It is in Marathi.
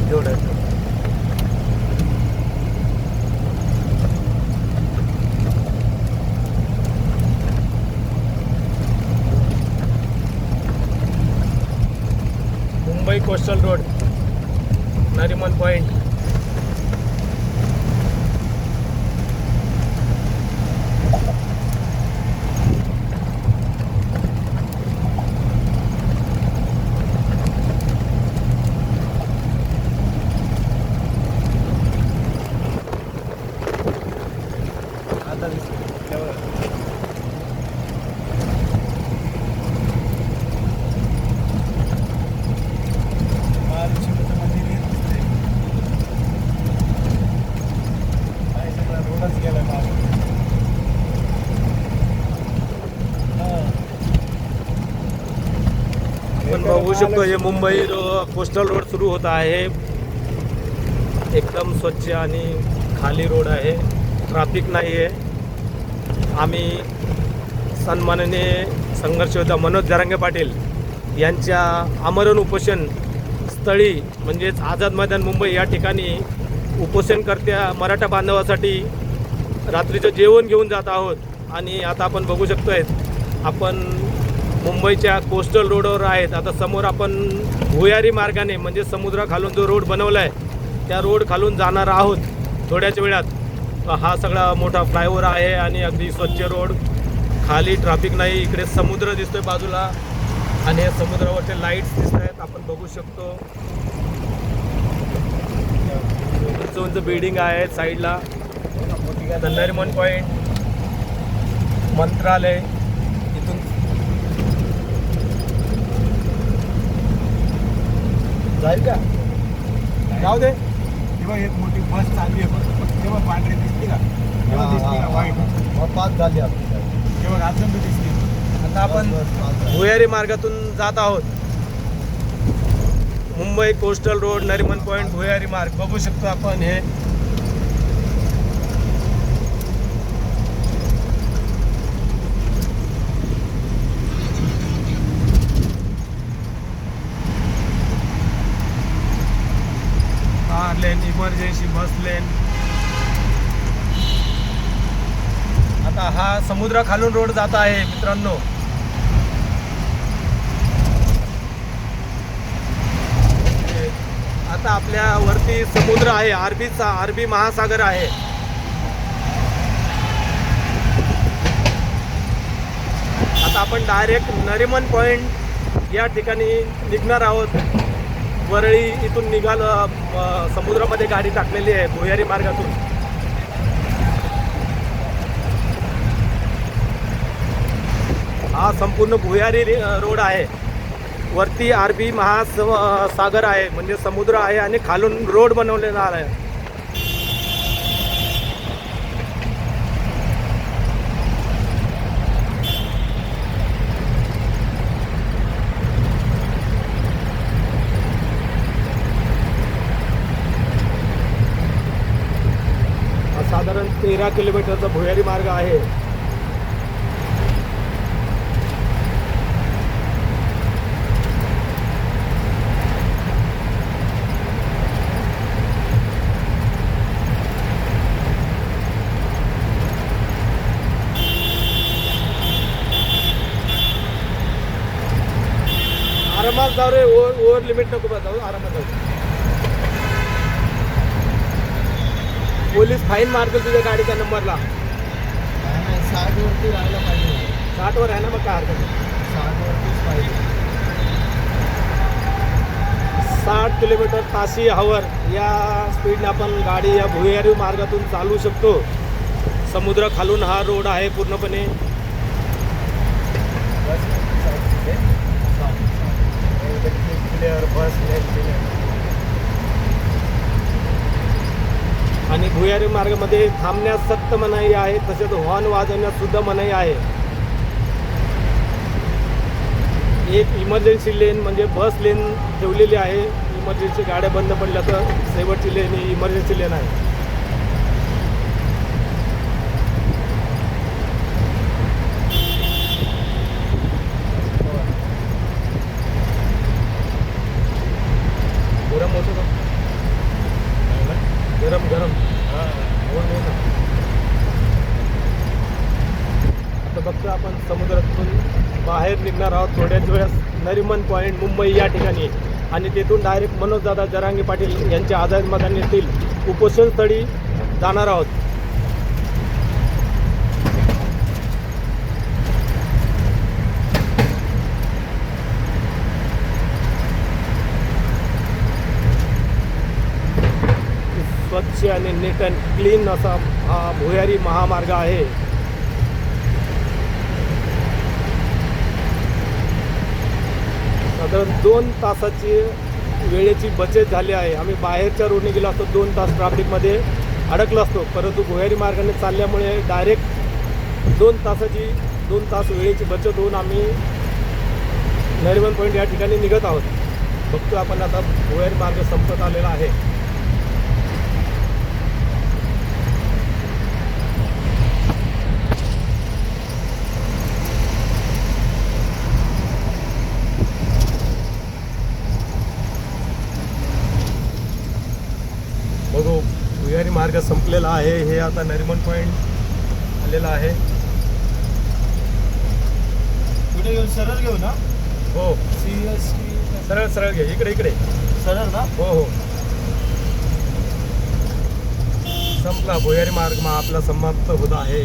तेवढं Mumbai coastal road Nariman point. आता आपण बघू शकतो हे मुंबई कोस्टल रोड सुरू होत आहे. एकदम स्वच्छ आणि खाली रोड आहे, ट्रॅफिक नाही आहे. आम्ही सन्माननीय संघर्ष योद्धा मनोज जरांगे पाटील यांच्या आमरण उपोषण स्थळी म्हणजेच आझाद मैदान मुंबई या ठिकाणी उपोषणकर्त्या मराठा बांधवासाठी रात्रीचं जेवण घेऊन जात आहोत. आणि आता आपण बघू शकतोय आपण मुंबईच्या कोस्टल रोडवर आहेत. आता समोर आपण भुयारी मार्गाने म्हणजे समुद्राखालून जो रोड बनवला आहे त्या रोड खालून जाणार आहोत थोड्याच वेळात. हा सगळा मोठा फ्लायओव्हर आहे आणि अगदी स्वच्छ रोड, खाली ट्रॅफिक नाही. इकडे समुद्र दिसतोय बाजूला आणि या समुद्रावरचे लाईट्स दिसत आहेत, आपण बघू शकतो. उंच उंच बिल्डिंग आहे साईडला. नरिमन पॉइंट, मंत्रालय इथून जाईल का? जाऊ दे. तेव्हा एक मोठी बस चालली आहे, तेव्हा पांढरी दिसली का? तेव्हा दिसली का वाईट? पाच झाली तेव्हा रात्र दिसली. आता आपण भुयारी मार्गातून जात आहोत. Mumbai coastal road Nariman point भुयारी मार्ग बघू शकतो आपण. हे कार लेन, इमर्जन्सी बस लेन. आता हा समुद्र खालून रोड जात आहे मित्रांनो. आता आपल्या वरती समुद्र आहे, अरबी महासागर आहे. आता आपण डायरेक्ट नरिमन पॉइंट या ठिकाणी निघणार आहोत. वरळी इथून समुद्रामध्ये गाडी टाकलेली आहे भुयारी मार्गातून. हा संपूर्ण भुयारी रोड आहे. वरती अरबी महासागर आहे म्हणजे समुद्र आहे आणि खालून रोड बनवलेला आहे. साधारण 13 किलोमीटरचा भुयारी मार्ग आहे. आरामात जाऊ रे, ओव्हर लिमिट नको जाऊ, आरामात जाऊ. पोलीस फाईन मारतो तुझ्या गाडीच्या नंबरला. 60 वरती राहायला पाहिजे. 60 वर आहे ना, मग काय हरकत नाही. 60 वरतीच पाहिजे. 60 किलोमीटर ताशी हवर या स्पीडने आपण गाडी या भुयारी मार्गातून चालवू शकतो. समुद्र खालून हा रोड आहे पूर्णपणे. आणि भुयारी मार्गामध्ये थांबण्यास सक्त मनाई आहे, तसेच हॉर्न वाजवण्यास सुद्धा मनाई आहे. एक इमर्जन्सी लेन म्हणजे बस लेन ठेवलेली आहे. इमर्जन्सी गाड्या बंद पडल्या तर शेवटची लेन ही इमर्जन्सी लेन आहे. पुरा मोठं गरम गरम हो नाही ना. आता बघतो आपण समुद्रातून बाहेर निघणार आहोत थोड्याच वेळास. नरिमन पॉईंट मुंबई या ठिकाणी आणि तिथून डायरेक्ट मनोजदादा जरांगे पाटील यांच्या आझाद मैदान येथील उपोषणस्थळी जाणार आहोत. स्वच्छ आणि नीट अँड क्लीन असा हा भुयारी महामार्ग आहे. साधारण 2 तासाची वेळेची बचत झाली आहे. आम्ही बाहेरच्या रोडने गेलो असतो 2 तास ट्रॅफिकमध्ये अडकलो असतो, परंतु भुयारी मार्गाने चालल्यामुळे डायरेक्ट 2 तास वेळेची बचत होऊन आम्ही नरिमन पॉईंट या ठिकाणी निघत आहोत. बघतो आपण आता भुयारी मार्ग संपत आलेला आहे. बघू भुयारी मार्ग संपलेला आहे. हे आता नरिमन पॉईंट आलेला आहे. कुठे घेऊन सरळ घेऊ ना? हो सरळ सरळ घे. इकडे सरळ ना? हो संपला भुयारी मार्ग आपला समाप्त होत आहे.